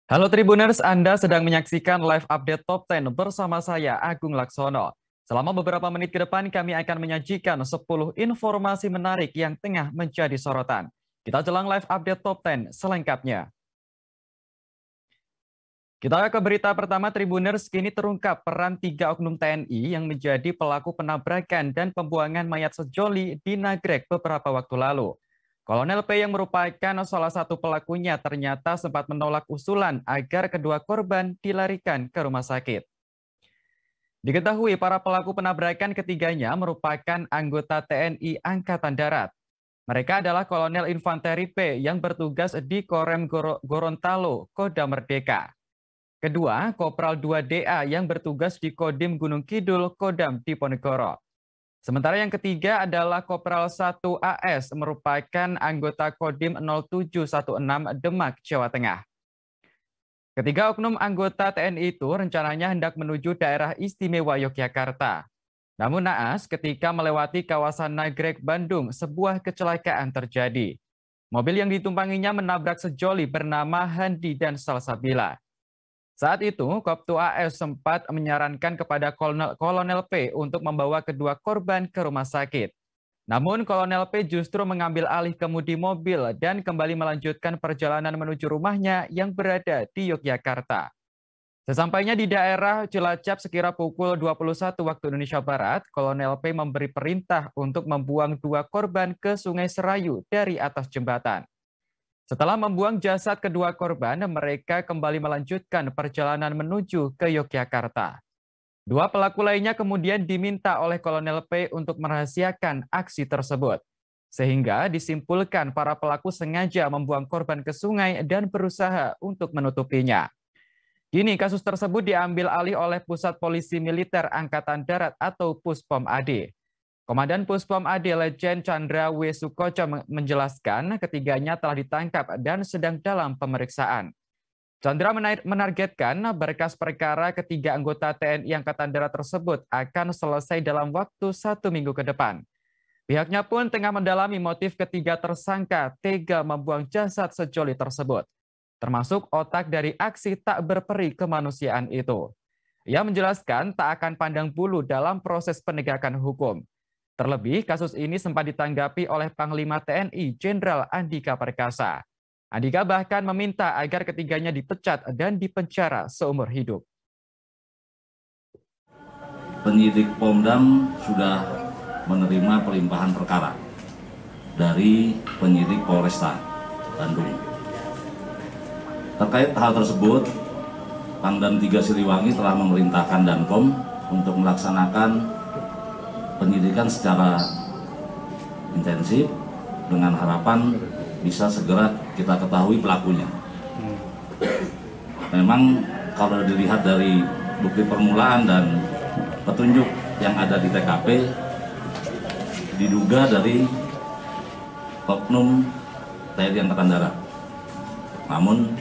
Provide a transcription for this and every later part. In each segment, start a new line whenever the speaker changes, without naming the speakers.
Halo Tribuners, Anda sedang menyaksikan live update Top 10 bersama saya, Agung Laksono. Selama beberapa menit ke depan, kami akan menyajikan 10 informasi menarik yang tengah menjadi sorotan. Kita jelang live update Top 10 selengkapnya. Kita ke berita pertama, Tribuners, kini terungkap peran 3 oknum TNI yang menjadi pelaku penabrakan dan pembuangan mayat sejoli di Nagrek beberapa waktu lalu. Kolonel P yang merupakan salah satu pelakunya ternyata sempat menolak usulan agar kedua korban dilarikan ke rumah sakit. Diketahui para pelaku penabrakan ketiganya merupakan anggota TNI Angkatan Darat. Mereka adalah Kolonel Infanteri P yang bertugas di Korem Gorontalo, Kodam Merdeka. Kedua, Kopral 2DA yang bertugas di Kodim Gunung Kidul, Kodam Diponegoro. Sementara yang ketiga adalah Kopral 1 AS merupakan anggota Kodim 0716 Demak, Jawa Tengah. Ketiga oknum anggota TNI itu rencananya hendak menuju daerah istimewa Yogyakarta. Namun naas ketika melewati kawasan Nagrek, Bandung, sebuah kecelakaan terjadi. Mobil yang ditumpanginya menabrak sejoli bernama Handi dan Salsabila. Saat itu, Koptu AS sempat menyarankan kepada Kolonel P untuk membawa kedua korban ke rumah sakit. Namun Kolonel P justru mengambil alih kemudi mobil dan kembali melanjutkan perjalanan menuju rumahnya yang berada di Yogyakarta. Sesampainya di daerah Cilacap sekira pukul 21 waktu Indonesia Barat, Kolonel P memberi perintah untuk membuang dua korban ke Sungai Serayu dari atas jembatan. Setelah membuang jasad kedua korban, mereka kembali melanjutkan perjalanan menuju ke Yogyakarta. Dua pelaku lainnya kemudian diminta oleh Kolonel P untuk merahasiakan aksi tersebut. Sehingga disimpulkan para pelaku sengaja membuang korban ke sungai dan berusaha untuk menutupinya. Kini kasus tersebut diambil alih oleh Pusat Polisi Militer Angkatan Darat atau Puspom AD. Komandan Puspom AD Lejen Chandra W. Sukoco menjelaskan ketiganya telah ditangkap dan sedang dalam pemeriksaan. Chandra menargetkan berkas perkara ketiga anggota TNI Angkatan Darat tersebut akan selesai dalam waktu 1 minggu ke depan. Pihaknya pun tengah mendalami motif ketiga tersangka tega membuang jasad sejoli tersebut, termasuk otak dari aksi tak berperi kemanusiaan itu. Ia menjelaskan tak akan pandang bulu dalam proses penegakan hukum. Terlebih, kasus ini sempat ditanggapi oleh Panglima TNI Jenderal Andika Perkasa. Andika bahkan meminta agar ketiganya dipecat dan dipenjara seumur hidup.
Penyidik Pomdam sudah menerima pelimpahan perkara dari penyidik Polresta Bandung. Terkait hal tersebut, Pangdam 3 Siliwangi telah memerintahkan Danpom untuk melaksanakan penyidikan secara intensif dengan harapan bisa segera kita ketahui pelakunya. Memang kalau dilihat dari bukti permulaan dan petunjuk yang ada di TKP, diduga dari oknum TNI Angkatan Darat. Namun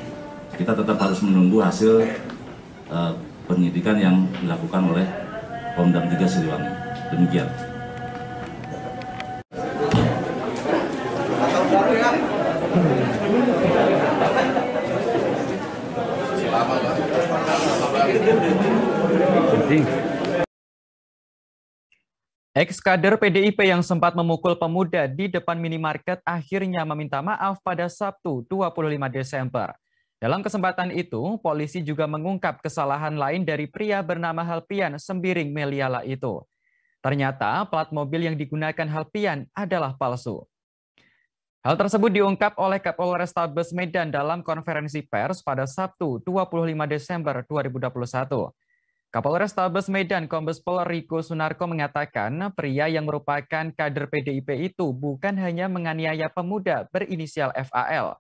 kita tetap harus menunggu hasil penyidikan yang dilakukan oleh Pomdam 3 Siliwangi. Demikian.
Ex-kader PDIP yang sempat memukul pemuda di depan minimarket akhirnya meminta maaf pada Sabtu 25 Desember. Dalam kesempatan itu, polisi juga mengungkap kesalahan lain dari pria bernama Halpian Sembiring Meliala itu. Ternyata plat mobil yang digunakan Halpian adalah palsu. Hal tersebut diungkap oleh Kapolrestabes Medan dalam konferensi pers pada Sabtu 25 Desember 2021. Kapolrestabes Medan Kombes Pol Riko Sunarko mengatakan pria yang merupakan kader PDIP itu bukan hanya menganiaya pemuda berinisial FAL.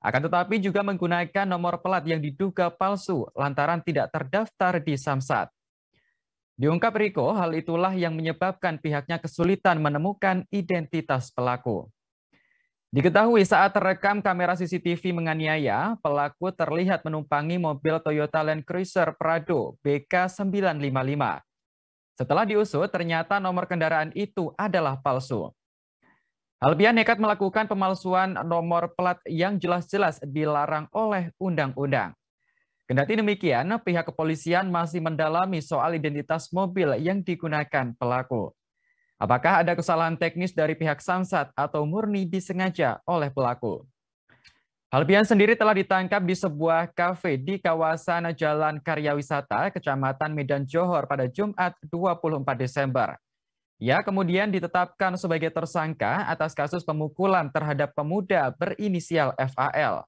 Akan tetapi juga menggunakan nomor plat yang diduga palsu lantaran tidak terdaftar di Samsat. Diungkap Riko, hal itulah yang menyebabkan pihaknya kesulitan menemukan identitas pelaku. Diketahui saat terekam kamera CCTV menganiaya, pelaku terlihat menumpangi mobil Toyota Land Cruiser Prado BK955. Setelah diusut, ternyata nomor kendaraan itu adalah palsu. Halpian nekat melakukan pemalsuan nomor plat yang jelas-jelas dilarang oleh undang-undang. Kendati demikian, pihak kepolisian masih mendalami soal identitas mobil yang digunakan pelaku. Apakah ada kesalahan teknis dari pihak Samsat atau murni disengaja oleh pelaku? Halpian sendiri telah ditangkap di sebuah kafe di kawasan Jalan Karya Wisata, Kecamatan Medan Johor pada Jumat 24 Desember. Ia kemudian ditetapkan sebagai tersangka atas kasus pemukulan terhadap pemuda berinisial FAL.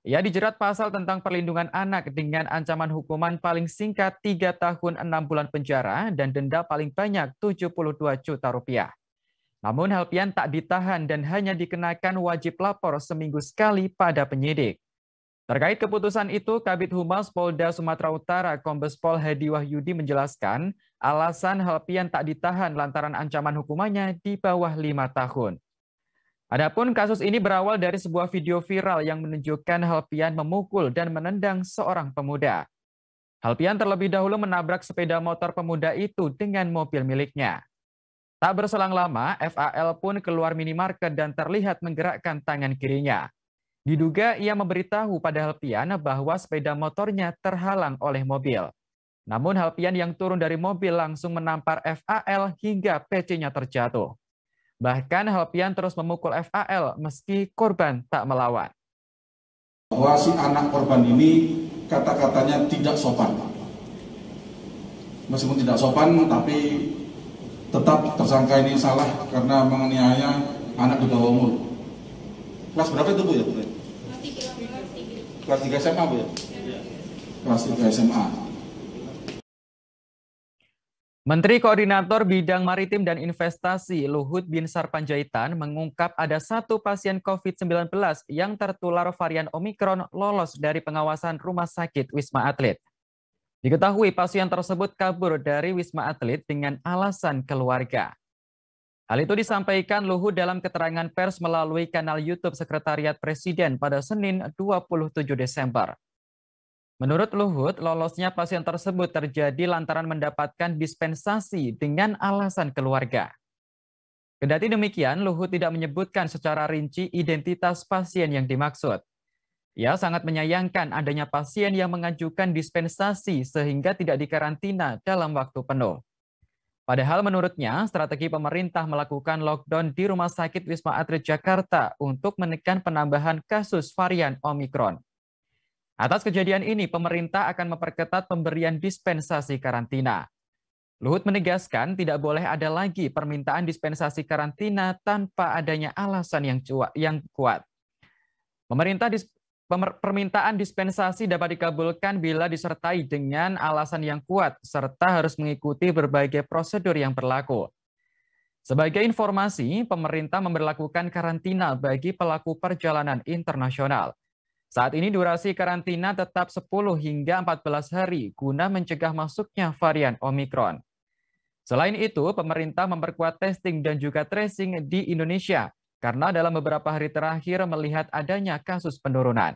Ia dijerat pasal tentang perlindungan anak dengan ancaman hukuman paling singkat 3 tahun 6 bulan penjara dan denda paling banyak 72 juta rupiah. Namun Halpian tak ditahan dan hanya dikenakan wajib lapor seminggu sekali pada penyidik. Terkait keputusan itu, Kabid Humas Polda Sumatera Utara Kombes Pol Hedi Wahyudi menjelaskan alasan Halpian tak ditahan lantaran ancaman hukumannya di bawah 5 tahun. Adapun kasus ini berawal dari sebuah video viral yang menunjukkan Halpian memukul dan menendang seorang pemuda. Halpian terlebih dahulu menabrak sepeda motor pemuda itu dengan mobil miliknya. Tak berselang lama, FAL pun keluar minimarket dan terlihat menggerakkan tangan kirinya. Diduga ia memberitahu pada Halpian bahwa sepeda motornya terhalang oleh mobil. Namun Halpian yang turun dari mobil langsung menampar FAL hingga PC-nya terjatuh. Bahkan Halpian terus memukul FAL meski korban tak melawan.
Bahwa si anak korban ini kata-katanya tidak sopan. Meskipun tidak sopan, tapi tetap tersangka ini salah karena menganiaya anak di bawah umur. Kelas berapa itu Bu ya? Kelas 3 SMA Bu ya? Kelas 3 SMA.
Menteri Koordinator Bidang Maritim dan Investasi Luhut Binsar Panjaitan mengungkap ada 1 pasien COVID-19 yang tertular varian Omikron lolos dari pengawasan Rumah Sakit Wisma Atlet. Diketahui pasien tersebut kabur dari Wisma Atlet dengan alasan keluarga. Hal itu disampaikan Luhut dalam keterangan pers melalui kanal YouTube Sekretariat Presiden pada Senin 27 Desember. Menurut Luhut, lolosnya pasien tersebut terjadi lantaran mendapatkan dispensasi dengan alasan keluarga. Kendati demikian, Luhut tidak menyebutkan secara rinci identitas pasien yang dimaksud. Ia sangat menyayangkan adanya pasien yang mengajukan dispensasi sehingga tidak dikarantina dalam waktu penuh. Padahal menurutnya, strategi pemerintah melakukan lockdown di Rumah Sakit Wisma Atlet Jakarta untuk menekan penambahan kasus varian Omikron. Atas kejadian ini, pemerintah akan memperketat pemberian dispensasi karantina. Luhut menegaskan tidak boleh ada lagi permintaan dispensasi karantina tanpa adanya alasan yang kuat. Permintaan dispensasi dapat dikabulkan bila disertai dengan alasan yang kuat serta harus mengikuti berbagai prosedur yang berlaku. Sebagai informasi, pemerintah memberlakukan karantina bagi pelaku perjalanan internasional. Saat ini durasi karantina tetap 10 hingga 14 hari guna mencegah masuknya varian Omikron. Selain itu, pemerintah memperkuat testing dan juga tracing di Indonesia karena dalam beberapa hari terakhir melihat adanya kasus penurunan.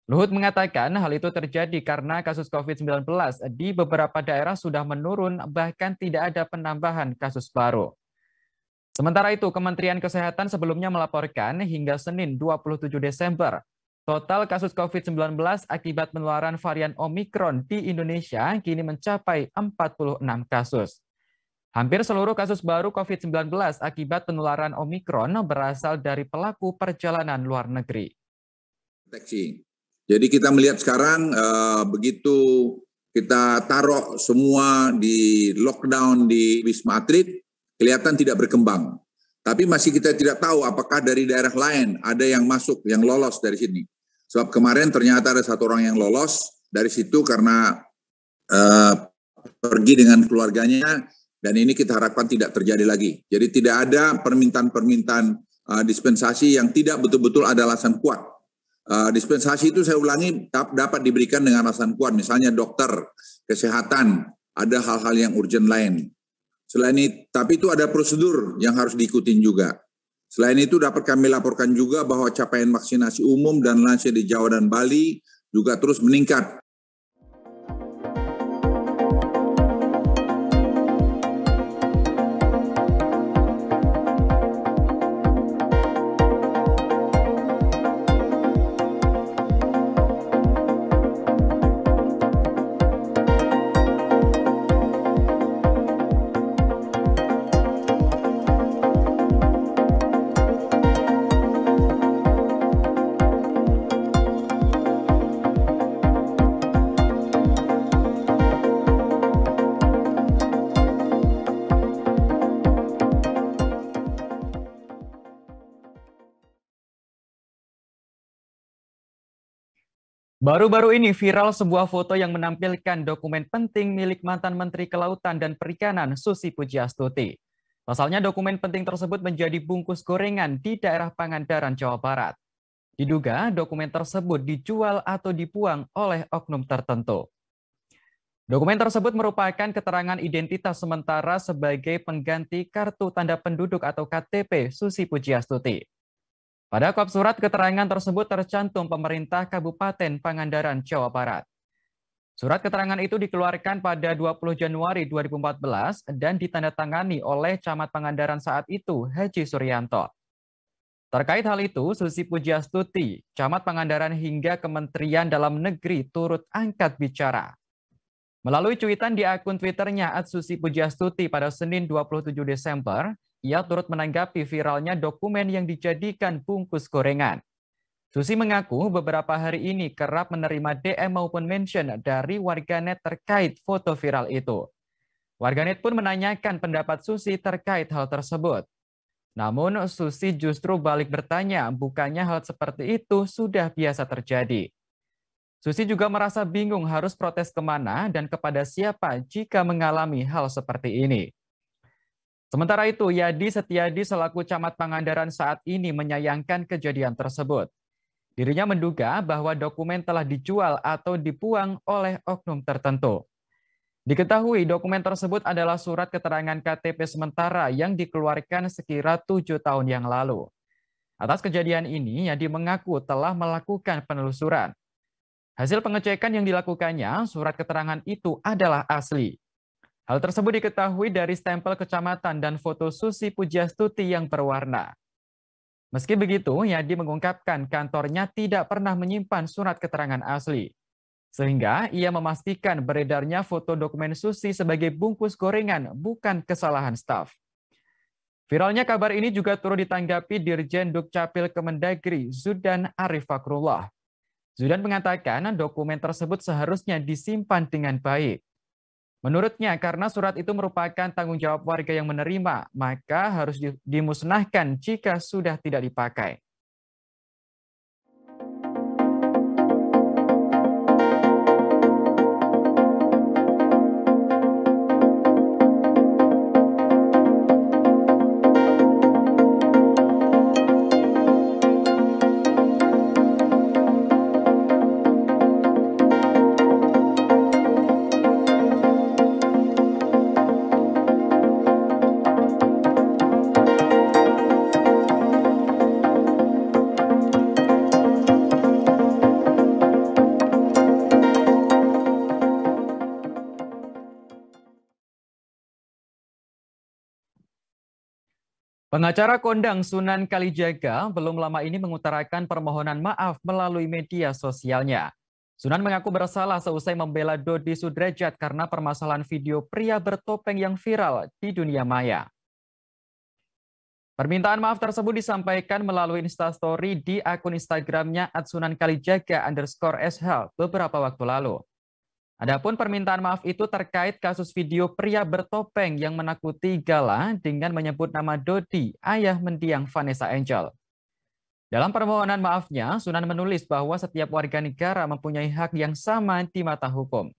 Luhut mengatakan hal itu terjadi karena kasus COVID-19 di beberapa daerah sudah menurun bahkan tidak ada penambahan kasus baru. Sementara itu, Kementerian Kesehatan sebelumnya melaporkan hingga Senin 27 Desember, total kasus COVID-19 akibat penularan varian Omikron di Indonesia kini mencapai 46 kasus. Hampir seluruh kasus baru COVID-19 akibat penularan Omikron berasal dari pelaku perjalanan luar negeri.
Jadi kita melihat sekarang begitu kita taruh semua di lockdown di Wisma Atlet, kelihatan tidak berkembang. Tapi masih kita tidak tahu apakah dari daerah lain ada yang masuk, yang lolos dari sini. Sebab kemarin ternyata ada 1 orang yang lolos dari situ karena pergi dengan keluarganya, dan ini kita harapkan tidak terjadi lagi. Jadi tidak ada permintaan-permintaan dispensasi yang tidak betul-betul ada alasan kuat. Dispensasi itu saya ulangi dapat diberikan dengan alasan kuat, misalnya dokter, kesehatan, ada hal-hal yang urgent lain. Selain itu, tapi itu ada prosedur yang harus diikutin juga. Selain itu dapat kami laporkan juga bahwa capaian vaksinasi umum dan lansia di Jawa dan Bali juga terus meningkat.
Baru-baru ini viral sebuah foto yang menampilkan dokumen penting milik mantan Menteri Kelautan dan Perikanan Susi Pujiastuti. Pasalnya dokumen penting tersebut menjadi bungkus gorengan di daerah Pangandaran, Jawa Barat. Diduga dokumen tersebut dijual atau dibuang oleh oknum tertentu. Dokumen tersebut merupakan keterangan identitas sementara sebagai pengganti kartu tanda penduduk atau KTP Susi Pujiastuti. Pada kop surat keterangan tersebut tercantum pemerintah Kabupaten Pangandaran, Jawa Barat. Surat keterangan itu dikeluarkan pada 20 Januari 2014 dan ditandatangani oleh Camat Pangandaran saat itu, Haji Suryanto. Terkait hal itu, Susi Pujiastuti, Camat Pangandaran hingga Kementerian Dalam Negeri turut angkat bicara. Melalui cuitan di akun Twitternya @susipujiastuti pada Senin 27 Desember, ia turut menanggapi viralnya dokumen yang dijadikan bungkus gorengan. Susi mengaku beberapa hari ini kerap menerima DM maupun mention dari warganet terkait foto viral itu. Warganet pun menanyakan pendapat Susi terkait hal tersebut. Namun Susi justru balik bertanya, bukannya hal seperti itu sudah biasa terjadi. Susi juga merasa bingung harus protes kemana dan kepada siapa jika mengalami hal seperti ini. Sementara itu, Yadi Setiadi selaku Camat Pangandaran saat ini menyayangkan kejadian tersebut. Dirinya menduga bahwa dokumen telah dijual atau dibuang oleh oknum tertentu. Diketahui dokumen tersebut adalah surat keterangan KTP sementara yang dikeluarkan sekira 7 tahun yang lalu. Atas kejadian ini, Yadi mengaku telah melakukan penelusuran. Hasil pengecekan yang dilakukannya, surat keterangan itu adalah asli. Hal tersebut diketahui dari stempel kecamatan dan foto Susi Pujiastuti yang berwarna. Meski begitu, Yadi mengungkapkan kantornya tidak pernah menyimpan surat keterangan asli. Sehingga ia memastikan beredarnya foto dokumen Susi sebagai bungkus gorengan bukan kesalahan staf. Viralnya kabar ini juga turut ditanggapi Dirjen Dukcapil Kemendagri Zudan Arif Fakrullah. Zudan mengatakan dokumen tersebut seharusnya disimpan dengan baik. Menurutnya, karena surat itu merupakan tanggung jawab warga yang menerima, maka harus dimusnahkan jika sudah tidak dipakai. Pengacara kondang Sunan Kalijaga belum lama ini mengutarakan permohonan maaf melalui media sosialnya. Sunan mengaku bersalah seusai membela Dodi Sudrajat karena permasalahan video pria bertopeng yang viral di dunia maya. Permintaan maaf tersebut disampaikan melalui instastory di akun Instagramnya @sunankalijaga_sh beberapa waktu lalu. Adapun permintaan maaf itu terkait kasus video pria bertopeng yang menakuti Gala dengan menyebut nama Dodi, ayah mendiang Vanessa Angel. Dalam permohonan maafnya, Sunan menulis bahwa setiap warga negara mempunyai hak yang sama di mata hukum.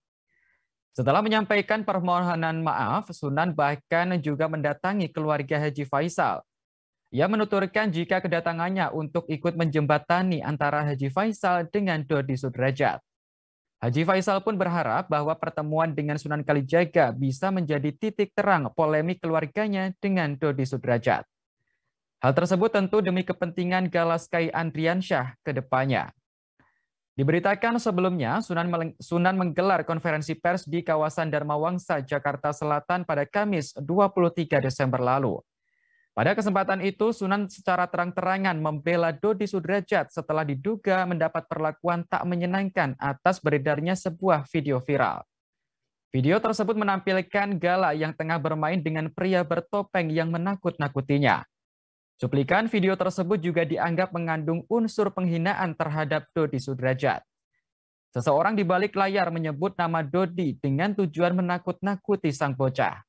Setelah menyampaikan permohonan maaf, Sunan bahkan juga mendatangi keluarga Haji Faisal. Ia menuturkan jika kedatangannya untuk ikut menjembatani antara Haji Faisal dengan Dodi Sudrajat. Haji Faisal pun berharap bahwa pertemuan dengan Sunan Kalijaga bisa menjadi titik terang polemik keluarganya dengan Dodi Sudrajat. Hal tersebut tentu demi kepentingan Galaskai Andriansyah ke depannya. Diberitakan sebelumnya, Sunan menggelar konferensi pers di kawasan Dharma Wangsa, Jakarta Selatan pada Kamis 23 Desember lalu. Pada kesempatan itu, Sunan secara terang-terangan membela Dodi Sudrajat setelah diduga mendapat perlakuan tak menyenangkan atas beredarnya sebuah video viral. Video tersebut menampilkan Gala yang tengah bermain dengan pria bertopeng yang menakut-nakutinya. Cuplikan video tersebut juga dianggap mengandung unsur penghinaan terhadap Dodi Sudrajat. Seseorang di balik layar menyebut nama Dodi dengan tujuan menakut-nakuti sang bocah.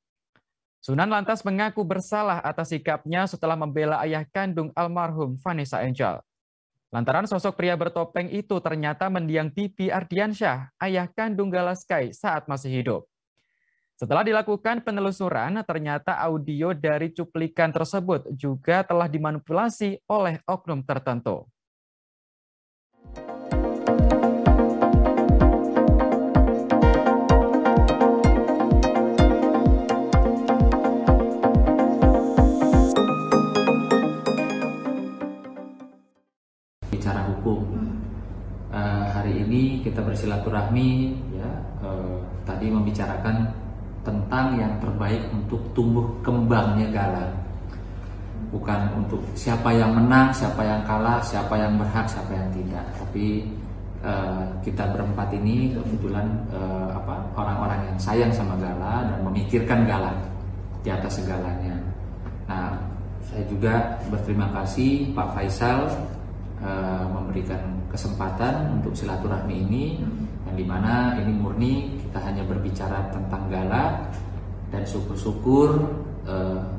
Sunan lantas mengaku bersalah atas sikapnya setelah membela ayah kandung almarhum Vanessa Angel. Lantaran sosok pria bertopeng itu ternyata mendiang Bibi Ardiansyah, ayah kandung Gala Sky saat masih hidup. Setelah dilakukan penelusuran, ternyata audio dari cuplikan tersebut juga telah dimanipulasi oleh oknum tertentu.
Bicara hukum, hari ini kita bersilaturahmi ya, tadi membicarakan tentang yang terbaik untuk tumbuh kembangnya Gala, bukan untuk siapa yang menang, siapa yang kalah, siapa yang berhak, siapa yang tidak. Tapi kita berempat ini kebetulan orang-orang yang sayang sama Gala dan memikirkan Gala di atas segalanya. Nah, saya juga berterima kasih Pak Faisal memberikan kesempatan untuk silaturahmi ini, yang dimana ini murni kita hanya berbicara tentang Gala, dan syukur-syukur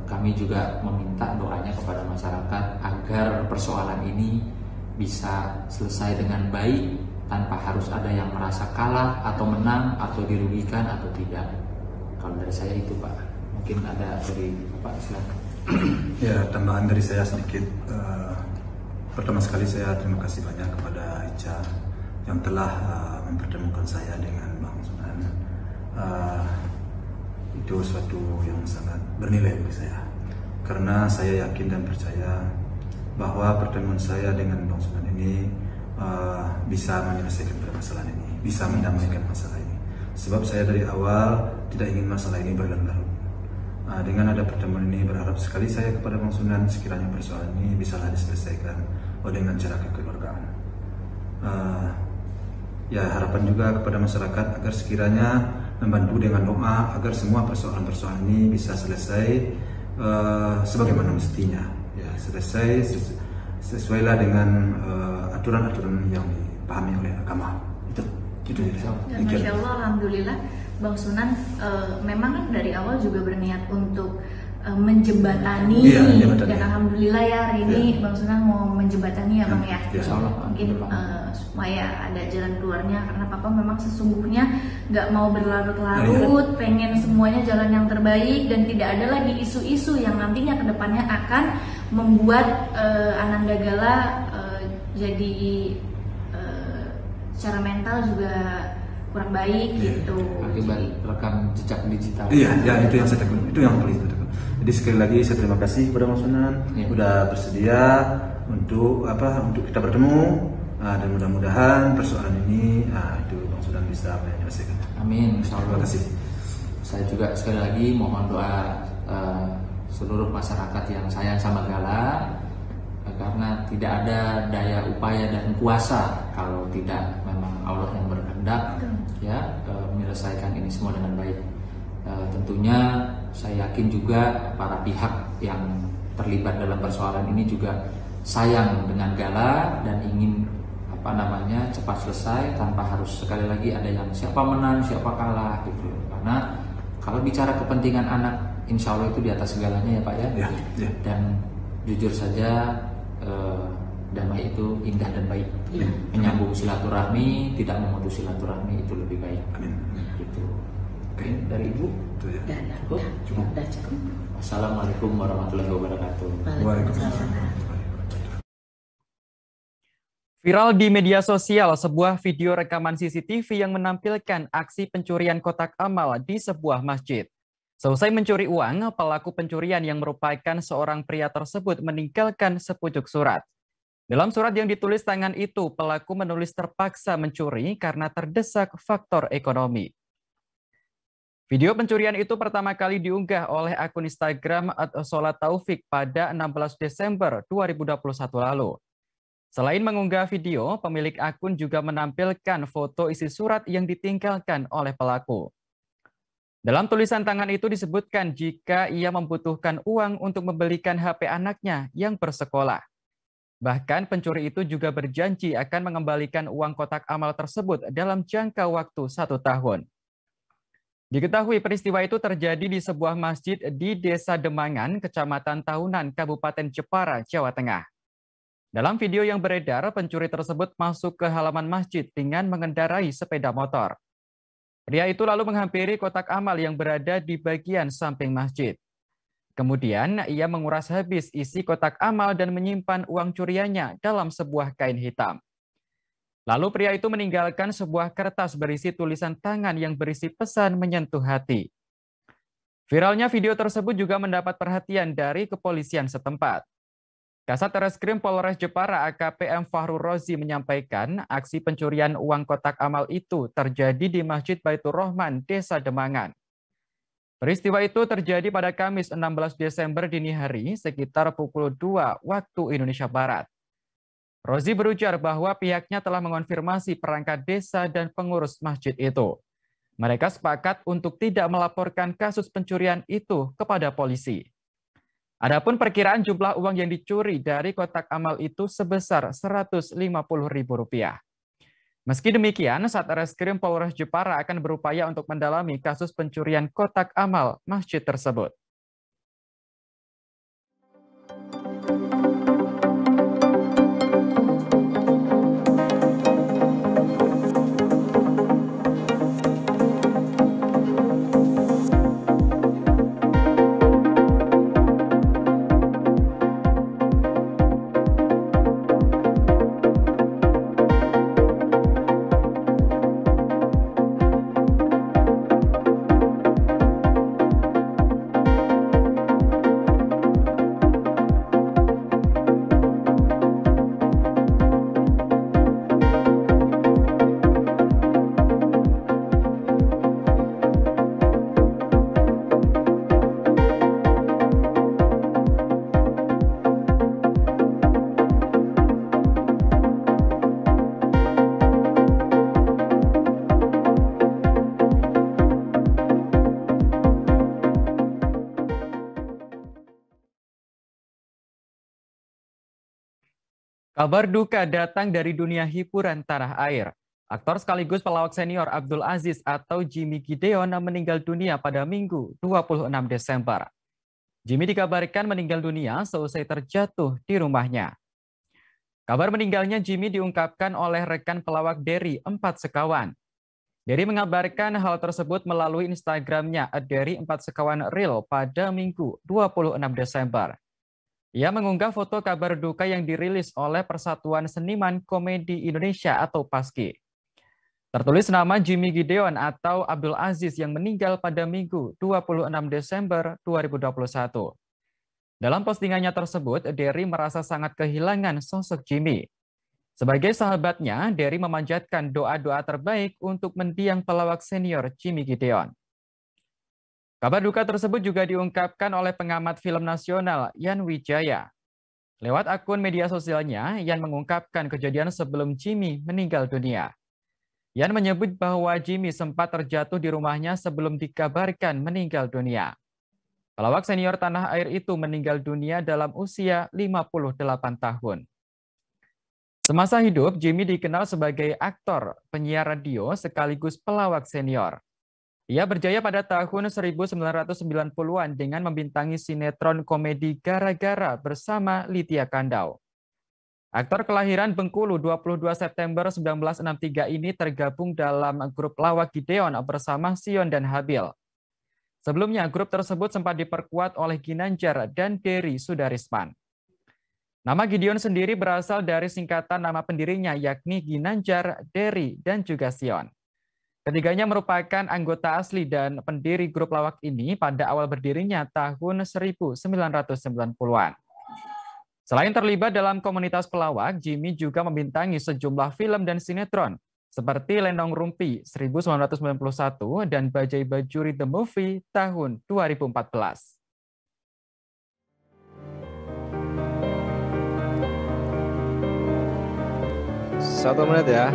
kami juga meminta doanya kepada masyarakat agar persoalan ini bisa selesai dengan baik tanpa harus ada yang merasa kalah atau menang atau dirugikan atau tidak. Kalau dari saya itu Pak, mungkin ada dari Bapak, silakan.
Ya, tambahan dari saya sedikit. Pertama sekali saya terima kasih banyak kepada Ica yang telah mempertemukan saya dengan Bang Sunan. Itu suatu yang sangat bernilai bagi saya, karena saya yakin dan percaya bahwa pertemuan saya dengan Bang Sunan ini bisa menyelesaikan permasalahan ini, bisa mendamaikan masalah ini. Sebab saya dari awal tidak ingin masalah ini berlarut-larut. Dengan ada pertemuan ini, berharap sekali saya kepada Bang Sunan sekiranya persoalan ini bisa diselesaikan dengan cara kekeluargaan. Ya, harapan juga kepada masyarakat agar sekiranya membantu dengan doa agar semua persoalan-persoalan ini bisa selesai sebagaimana mestinya. Ya, selesai sesuailah dengan aturan-aturan yang dipahami oleh agama. Itu.
Ya, Masya Allah, Alhamdulillah Bang Sunan memang kan dari awal juga berniat untuk menjembatani, dan alhamdulillah ya hari ini Bang Sunan mau menjembatani ya Bang ya. Mungkin supaya ada jalan keluarnya, karena Papa memang sesungguhnya nggak mau berlarut-larut, pengen semuanya jalan yang terbaik dan tidak ada lagi isu-isu yang nantinya kedepannya akan membuat Ananda Gala jadi secara mental juga kurang baik gitu.
Akibat rekam jejak digital.
Iya, itu yang saya takut. Itu yang paling saya takut. Jadi sekali lagi saya terima kasih kepada Bang Sunan udah bersedia untuk kita bertemu, dan mudah-mudahan persoalan ini itu Bang Sunan bisa menyelesaikan.
Amin. Insyaallah.
Terima kasih.
Saya juga sekali lagi mohon doa seluruh masyarakat yang sayang sama Gala, karena tidak ada daya upaya dan kuasa kalau tidak memang Allah yang berkehendak ya menyelesaikan ini semua dengan baik. Tentunya saya yakin juga para pihak yang terlibat dalam persoalan ini juga sayang dengan Gala dan ingin cepat selesai tanpa harus sekali lagi ada yang siapa menang siapa kalah gitu. Karena kalau bicara kepentingan anak, insya Allah itu di atas segalanya ya Pak ya. Dan jujur saja damai itu indah dan baik. Menyambung silaturahmi, tidak memutus silaturahmi itu lebih baik.
Amin.
Gitu. Oke, dari Ibu?
Cukup.
Assalamualaikum warahmatullahi wabarakatuh.
Waalaikumsalam.
Viral di media sosial sebuah video rekaman CCTV yang menampilkan aksi pencurian kotak amal di sebuah masjid. Selesai mencuri uang, pelaku pencurian yang merupakan seorang pria tersebut meninggalkan sepucuk surat. Dalam surat yang ditulis tangan itu, pelaku menulis terpaksa mencuri karena terdesak faktor ekonomi. Video pencurian itu pertama kali diunggah oleh akun Instagram @sholat_taufik pada 16 Desember 2021 lalu. Selain mengunggah video, pemilik akun juga menampilkan foto isi surat yang ditinggalkan oleh pelaku. Dalam tulisan tangan itu disebutkan jika ia membutuhkan uang untuk membelikan HP anaknya yang bersekolah. Bahkan pencuri itu juga berjanji akan mengembalikan uang kotak amal tersebut dalam jangka waktu 1 tahun. Diketahui peristiwa itu terjadi di sebuah masjid di Desa Demangan, Kecamatan Tahunan, Kabupaten Jepara, Jawa Tengah. Dalam video yang beredar, pencuri tersebut masuk ke halaman masjid dengan mengendarai sepeda motor. Pria itu lalu menghampiri kotak amal yang berada di bagian samping masjid. Kemudian, ia menguras habis isi kotak amal dan menyimpan uang curiannya dalam sebuah kain hitam. Lalu pria itu meninggalkan sebuah kertas berisi tulisan tangan yang berisi pesan menyentuh hati. Viralnya video tersebut juga mendapat perhatian dari kepolisian setempat. Kasat Reskrim Polres Jepara AKP M. Fahrul Rozi menyampaikan aksi pencurian uang kotak amal itu terjadi di Masjid Baitur Rahman, Desa Demangan. Peristiwa itu terjadi pada Kamis 16 Desember dini hari sekitar pukul 2 waktu Indonesia Barat. Rozi berujar bahwa pihaknya telah mengonfirmasi perangkat desa dan pengurus masjid itu. Mereka sepakat untuk tidak melaporkan kasus pencurian itu kepada polisi. Adapun perkiraan jumlah uang yang dicuri dari kotak amal itu sebesar Rp150.000. Meski demikian, Satreskrim Polres Jepara akan berupaya untuk mendalami kasus pencurian kotak amal masjid tersebut. Kabar duka datang dari dunia hiburan tanah air. Aktor sekaligus pelawak senior Abdul Aziz atau Jimmy Gideon meninggal dunia pada Minggu 26 Desember. Jimmy dikabarkan meninggal dunia seusai terjatuh di rumahnya. Kabar meninggalnya Jimmy diungkapkan oleh rekan pelawak Dery 4 Sekawan. Dery mengabarkan hal tersebut melalui Instagramnya @Dery 4 Sekawan Real pada Minggu 26 Desember. Ia mengunggah foto kabar duka yang dirilis oleh Persatuan Seniman Komedi Indonesia atau PASKI. Tertulis nama Jimmy Gideon atau Abdul Aziz yang meninggal pada Minggu 26 Desember 2021. Dalam postingannya tersebut, Dery merasa sangat kehilangan sosok Jimmy. Sebagai sahabatnya, Dery memanjatkan doa-doa terbaik untuk mendiang pelawak senior Jimmy Gideon. Kabar duka tersebut juga diungkapkan oleh pengamat film nasional Yan Wijaya. Lewat akun media sosialnya, Yan mengungkapkan kejadian sebelum Jimmy meninggal dunia. Yan menyebut bahwa Jimmy sempat terjatuh di rumahnya sebelum dikabarkan meninggal dunia. Pelawak senior tanah air itu meninggal dunia dalam usia 58 tahun. Semasa hidup, Jimmy dikenal sebagai aktor, penyiar radio, sekaligus pelawak senior. Ia berjaya pada tahun 1990-an dengan membintangi sinetron komedi Gara-Gara bersama Lydia Kandau. Aktor kelahiran Bengkulu 22 September 1963 ini tergabung dalam grup lawak Gideon bersama Sion dan Habil. Sebelumnya, grup tersebut sempat diperkuat oleh Ginanjar dan Dery Sudarisman. Nama Gideon sendiri berasal dari singkatan nama pendirinya yakni Ginanjar, Dery, dan juga Sion. Ketiganya merupakan anggota asli dan pendiri grup lawak ini pada awal berdirinya tahun 1990-an. Selain terlibat dalam komunitas pelawak, Jimmy juga membintangi sejumlah film dan sinetron seperti Lenong Rumpi 1991 dan Bajai Bajuri The Movie tahun 2014.
1 menit ya.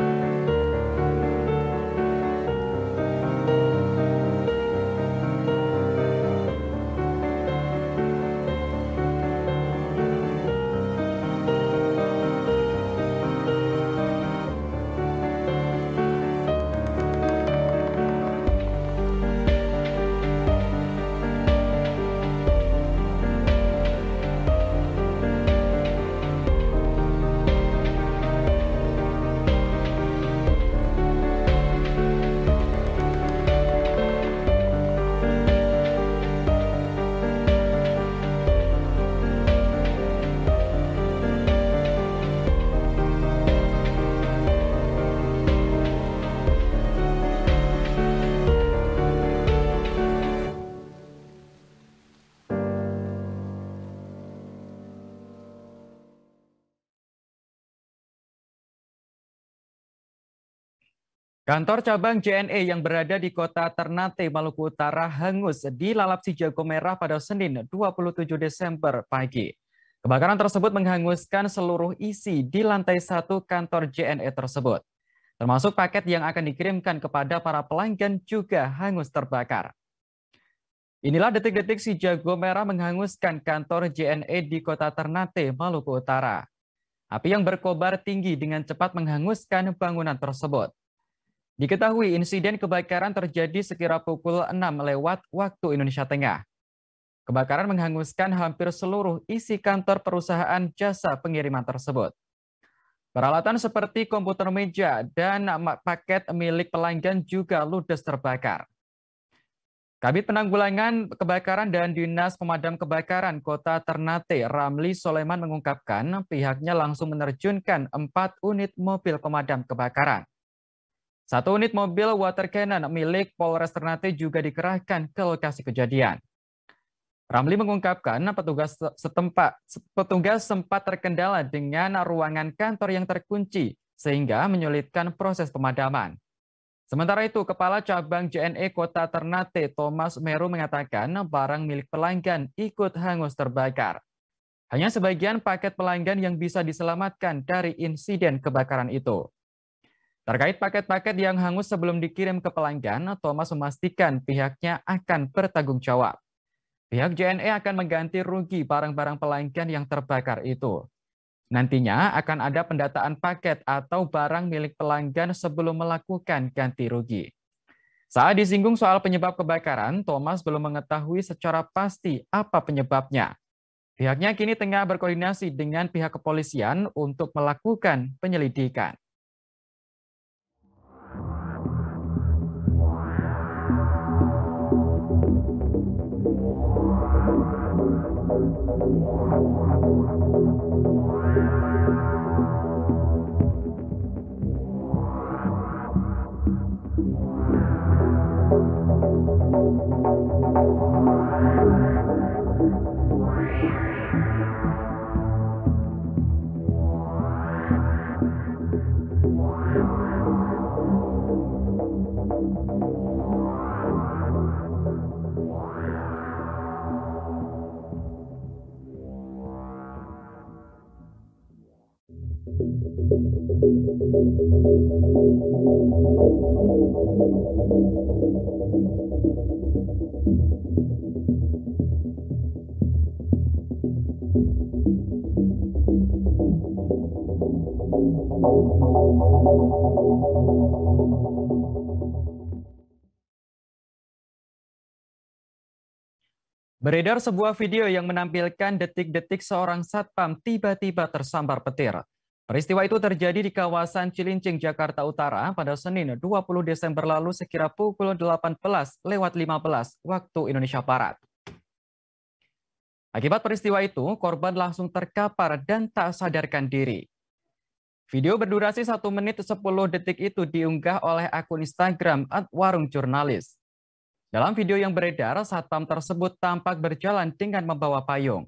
Kantor cabang JNE yang berada di kota Ternate, Maluku Utara hangus dilalap si jago merah pada Senin 27 Desember pagi. Kebakaran tersebut menghanguskan seluruh isi di lantai 1 kantor JNE tersebut. Termasuk paket yang akan dikirimkan kepada para pelanggan juga hangus terbakar. Inilah detik-detik si jago merah menghanguskan kantor JNE di kota Ternate, Maluku Utara. Api yang berkobar tinggi dengan cepat menghanguskan bangunan tersebut. Diketahui insiden kebakaran terjadi sekira pukul 6 lewat waktu Indonesia Tengah. Kebakaran menghanguskan hampir seluruh isi kantor perusahaan jasa pengiriman tersebut. Peralatan seperti komputer meja dan paket milik pelanggan juga ludes terbakar. Kabid Penanggulangan Kebakaran dan Dinas Pemadam Kebakaran Kota Ternate, Ramli Soleman mengungkapkan pihaknya langsung menerjunkan 4 unit mobil pemadam kebakaran. 1 unit mobil water cannon milik Polres Ternate juga dikerahkan ke lokasi kejadian. Ramli mengungkapkan petugas sempat terkendala dengan ruangan kantor yang terkunci sehingga menyulitkan proses pemadaman. Sementara itu, Kepala Cabang JNE Kota Ternate, Thomas Meru mengatakan barang milik pelanggan ikut hangus terbakar. Hanya sebagian paket pelanggan yang bisa diselamatkan dari insiden kebakaran itu. Terkait paket-paket yang hangus sebelum dikirim ke pelanggan, Thomas memastikan pihaknya akan bertanggung jawab. Pihak JNE akan mengganti rugi barang-barang pelanggan yang terbakar itu. Nantinya akan ada pendataan paket atau barang milik pelanggan sebelum melakukan ganti rugi. Saat disinggung soal penyebab kebakaran, Thomas belum mengetahui secara pasti apa penyebabnya. Pihaknya kini tengah berkoordinasi dengan pihak kepolisian untuk melakukan penyelidikan. Beredar sebuah video yang menampilkan detik-detik seorang satpam tiba-tiba tersambar petir. Peristiwa itu terjadi di kawasan Cilincing, Jakarta Utara pada Senin 20 Desember lalu sekira pukul 18.15 waktu Indonesia Barat. Akibat peristiwa itu, korban langsung terkapar dan tak sadarkan diri. Video berdurasi 1 menit 10 detik itu diunggah oleh akun Instagram @warungjurnalis. Dalam video yang beredar, satpam tersebut tampak berjalan dengan membawa payung.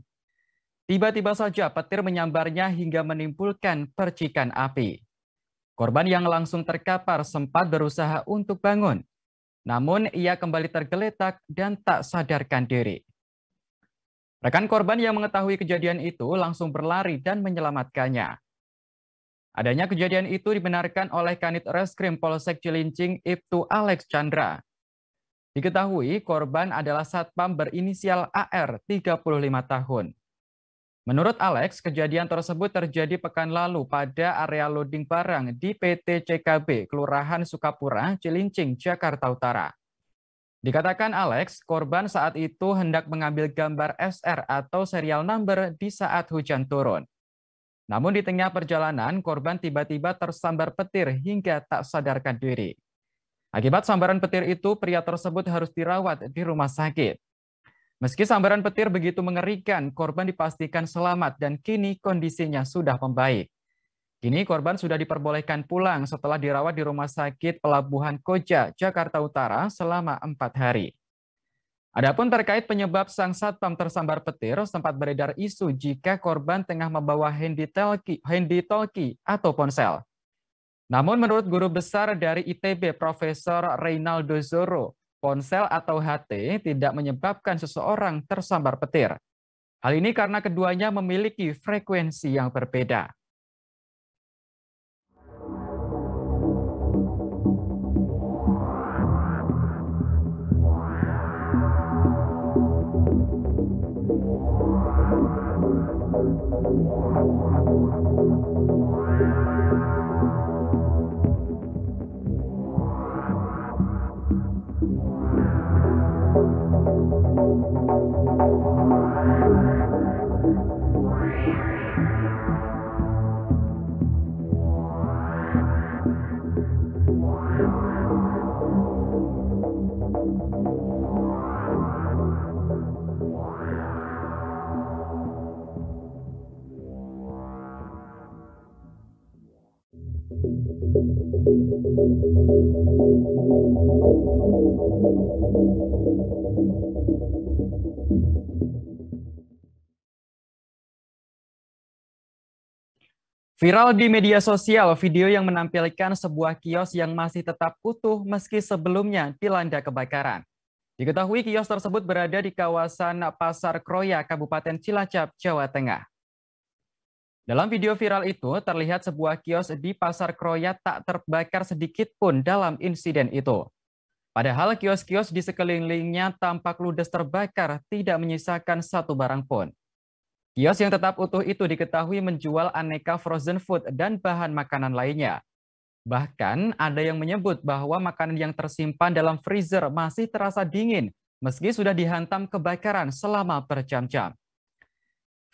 Tiba-tiba saja petir menyambarnya hingga menimbulkan percikan api. Korban yang langsung terkapar sempat berusaha untuk bangun. Namun ia kembali tergeletak dan tak sadarkan diri. Rekan korban yang mengetahui kejadian itu langsung berlari dan menyelamatkannya. Adanya kejadian itu dibenarkan oleh Kanit Reskrim Polsek Cilincing Ibtu Alex Chandra. Diketahui korban adalah satpam berinisial AR 35 tahun. Menurut Alex, kejadian tersebut terjadi pekan lalu pada area loading barang di PT CKB, Kelurahan Sukapura, Cilincing, Jakarta Utara. Dikatakan Alex, korban saat itu hendak mengambil gambar SR atau serial number di saat hujan turun. Namun di tengah perjalanan, korban tiba-tiba tersambar petir hingga tak sadarkan diri. Akibat sambaran petir itu, pria tersebut harus dirawat di rumah sakit. Meski sambaran petir begitu mengerikan, korban dipastikan selamat dan kini kondisinya sudah membaik. Kini korban sudah diperbolehkan pulang setelah dirawat di Rumah Sakit Pelabuhan Koja, Jakarta Utara selama 4 hari. Adapun terkait penyebab sang satpam tersambar petir, sempat beredar isu jika korban tengah membawa handy talkie atau ponsel. Namun menurut guru besar dari ITB, Profesor Reynaldo Zoro, ponsel atau HT tidak menyebabkan seseorang tersambar petir. Hal ini karena keduanya memiliki frekuensi yang berbeda. Viral di media sosial video yang menampilkan sebuah kios yang masih tetap utuh meski sebelumnya dilanda kebakaran. Diketahui kios tersebut berada di kawasan Pasar Kroya, Kabupaten Cilacap, Jawa Tengah. Dalam video viral itu terlihat sebuah kios di Pasar Kroya tak terbakar sedikit pun dalam insiden itu. Padahal kios-kios di sekelilingnya tampak ludes terbakar, tidak menyisakan satu barang pun. Kios yang tetap utuh itu diketahui menjual aneka frozen food dan bahan makanan lainnya. Bahkan ada yang menyebut bahwa makanan yang tersimpan dalam freezer masih terasa dingin meski sudah dihantam kebakaran selama berjam-jam.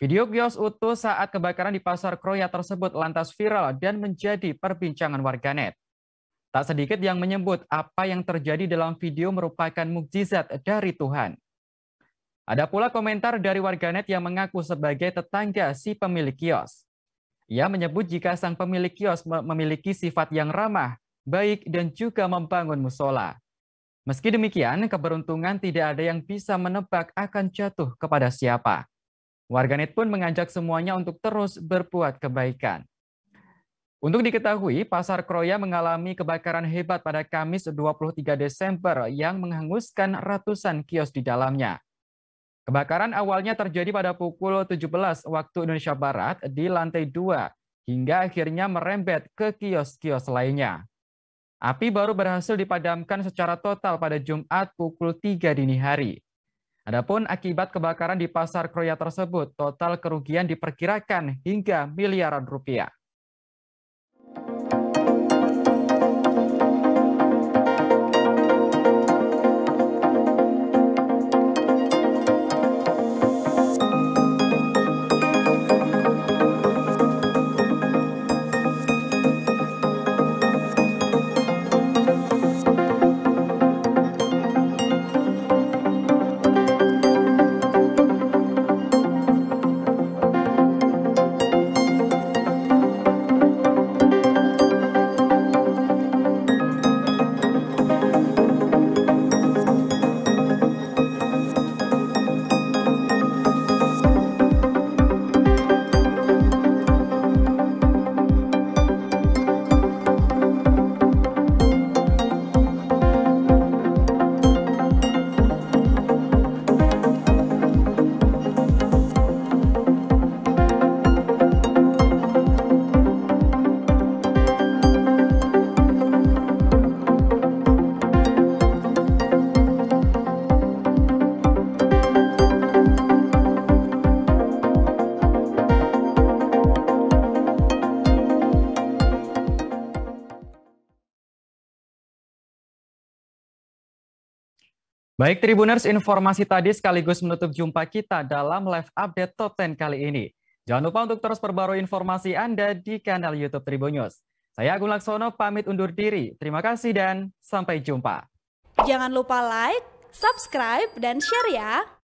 Video kios utuh saat kebakaran di Pasar Kroya tersebut lantas viral dan menjadi perbincangan warganet. Tak sedikit yang menyebut apa yang terjadi dalam video merupakan mukjizat dari Tuhan. Ada pula komentar dari warganet yang mengaku sebagai tetangga si pemilik kios. Ia menyebut jika sang pemilik kios memiliki sifat yang ramah, baik, dan juga membangun musola. Meski demikian, keberuntungan tidak ada yang bisa menebak akan jatuh kepada siapa. Warganet pun mengajak semuanya untuk terus berbuat kebaikan. Untuk diketahui, Pasar Kroya mengalami kebakaran hebat pada Kamis 23 Desember yang menghanguskan ratusan kios di dalamnya. Kebakaran awalnya terjadi pada pukul 17 waktu Indonesia Barat di lantai 2 hingga akhirnya merembet ke kios-kios lainnya. Api baru berhasil dipadamkan secara total pada Jumat pukul 3 dini hari. Adapun akibat kebakaran di Pasar Kroya tersebut, total kerugian diperkirakan hingga miliaran rupiah. Baik Tribuners, informasi tadi sekaligus menutup jumpa kita dalam live update Top 10 kali ini. Jangan lupa untuk terus perbarui informasi Anda di kanal YouTube Tribun News. Saya Agung Laksono pamit undur diri. Terima kasih dan sampai jumpa.
Jangan lupa like, subscribe, dan share ya.